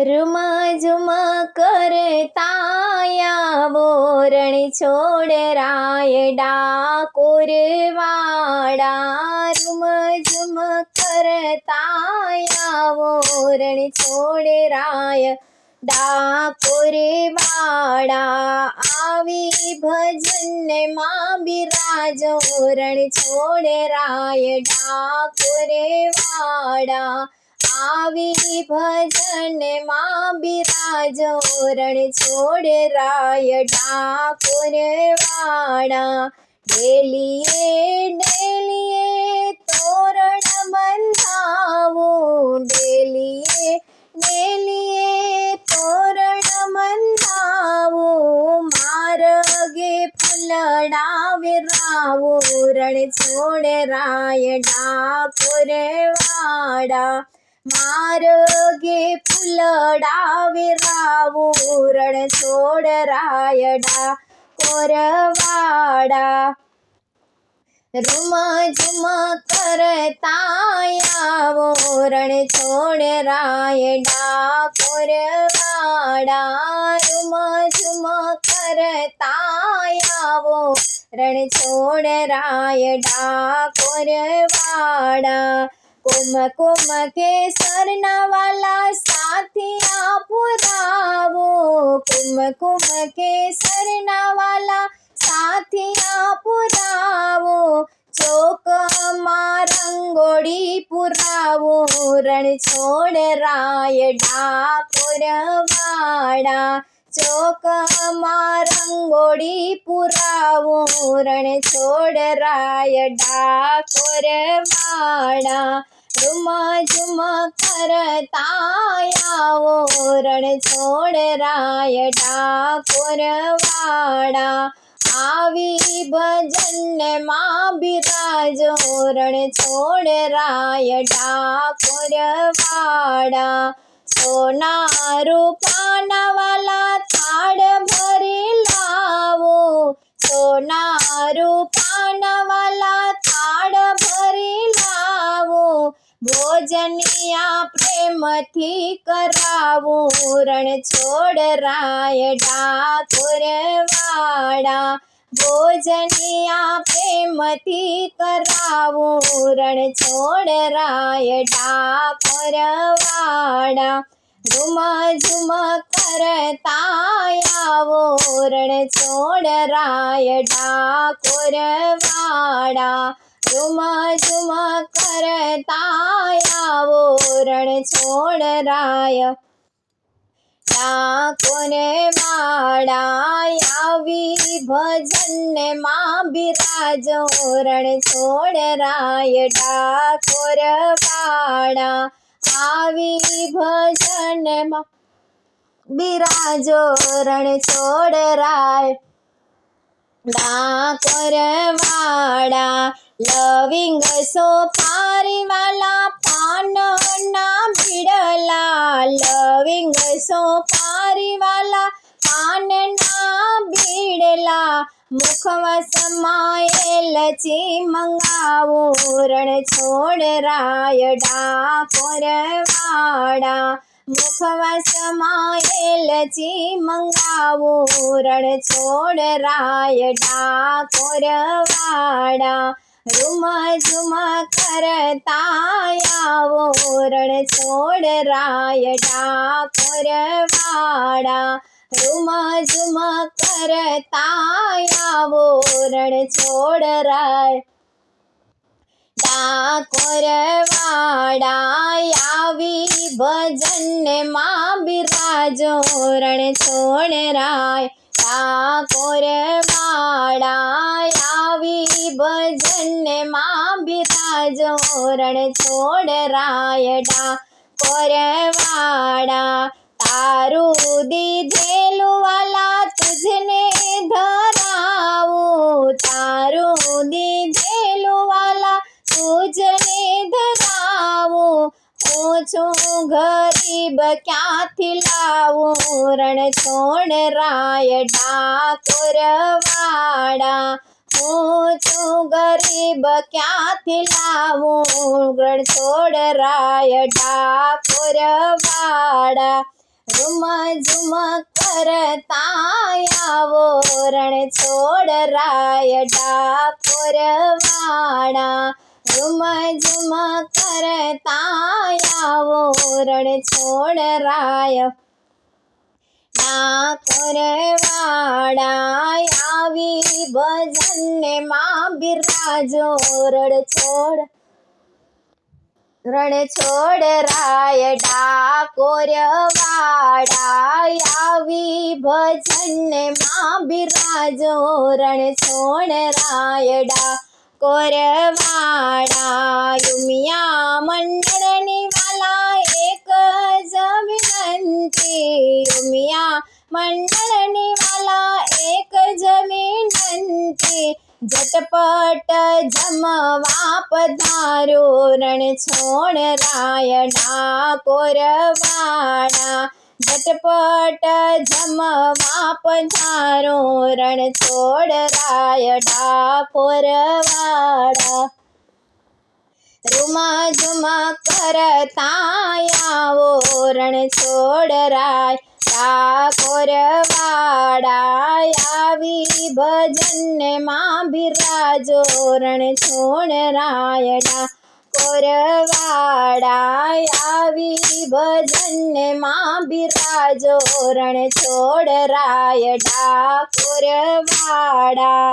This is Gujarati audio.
રૂમા ઝુમા કરતા બોરણ છોડ રાય ડાકોર વાળા રૂમા ઝુમા કરતા બોરણ છોડ રાય ડાકોર વાળા આવી ભજન માં બિરાજો રણ છોડ રાય ડાકોર વાળા આવી ભજન માં બિરાજો રણ છોડ રાય ડાકોર વાળા ડેલીએ ડેલીએ તોરણ બંધાવું ડેલીએ ડેલીએ તોરણ બંધાવું માર્ગે ફૂલડા વિરાવું રણ છોડ રાય ડાકોર વાળા માર્ગે ફૂલડા વિરાવું રણ છોડ રાય ડાકોર વાળા રૂમા ઝુમા કરતા રણ છોડ રાય ડાકોર વાળા રૂમા ઝુમા કરતા રણ છોડ રાય ડાકોર વાળા કુમ કેસરના વાલા સાથિયા પુરાવો કુમ કેસરના વાલા સાથિયા પુરાવો ચોકમાં રંગોળી પુરાવો રણ છોડ રાય ડાકોર વાળા ચોકમાં રંગોળી પુરાવો રણ છોડ રાય ડાકોર વાળા રૂમા ઝુમા કરતા રણ છોડ રાય ડાકોર વાળા આવી ભજન માં બિરાજો રણ છોડ રાય ડાકોર વાળા સોના રૂપાના વાલા થાળ ભરી લાવો સોના રૂપાના વાલા થાળ ભરી લાવો ભોજનિયા પ્રેમથી કરાવું રણ છોડ રાય ડાકોર વાળા ભોજનિયા પ્રેમથી કરાવું રણ છોડ રાય ડાકોર વાળા રૂમા ઝુમા કરતા રણ છોડ રાય ડાકોર વાળા રૂમા ઝુમા કરતા રણ છોડ રાય ડાકોર વાળા આવી ભજન માં બિરાજો રણ છોડ રાય ડાકોર વાળા આવી ભજન માં બિરાજો રણ છોડ રાય ડાકોર વાળા લવિંગ સોપારી વાલા પાનના ભીડલા લવિંગ સોપારી વાલા પાનના ભીડલા મુખમાં સમાયેલ મંગાવું રણ છોડ રાય ડાકોર વાળા મુખમાં સમાયેલ મંગાવું રણ છોડ રાય ડાકોર વાળા રૂમા ઝુમા કરતા રણ છોડ રાય ડાકોર વાળા રૂમા ઝુમા કરતા રણ છોડ રાય ડાકોર વાળા આવી ભજન માં બિરાજો રણ છોડ રાય ડાકોર વાળા આવી ભજન માં બિરાજો રણ છોડ રાય ડાકોર વાળા તારું દીધેલું વાલા તુજને ધરાવું તારું દીધેલું વાલા તુજને ધરાવું હું છું ગરીબ ક્યાંથી લાવું રણ છોડ રાય ડાકોર વાળા હું છું ગરીબ ક્યાંથી લાવું રણ છોડ રાય ડાકોર વાળા ઝુમ ઝુમ કરતા આવો રણ છોડરાય ડાકોર વાળા ઝુમ ઝુમ કરતા આવો રણ છોડરાય ડાકોર વાળા આવી ભજનને માં બિરાજો રણ છોડરાય ડાકોર વાળા આવી ભજનને માં બિરાજો રણ છોડરાય ડાકોર વાળા ઉમિયા મંડળની વાલા એક જ વિનંતી ઉમિયા મંડળની વાલા એક જ વિનંતી ઝટપટ જમવા પધારો રણ છોડરાય ડાકોર વાળા ઝટપટ જમવા પધારો રણ છોડરાય ડાકોર વાળા રૂમ ઝુમ કરતા આવો રણ છોડરાય ડાકોર વાળા આવી ભજનને માં બિરાજો રણ છોડરાય ડાકોર વાળા આવી ભજનને માં બિરાજો રણ છોડરાય ડાકોર વાળા।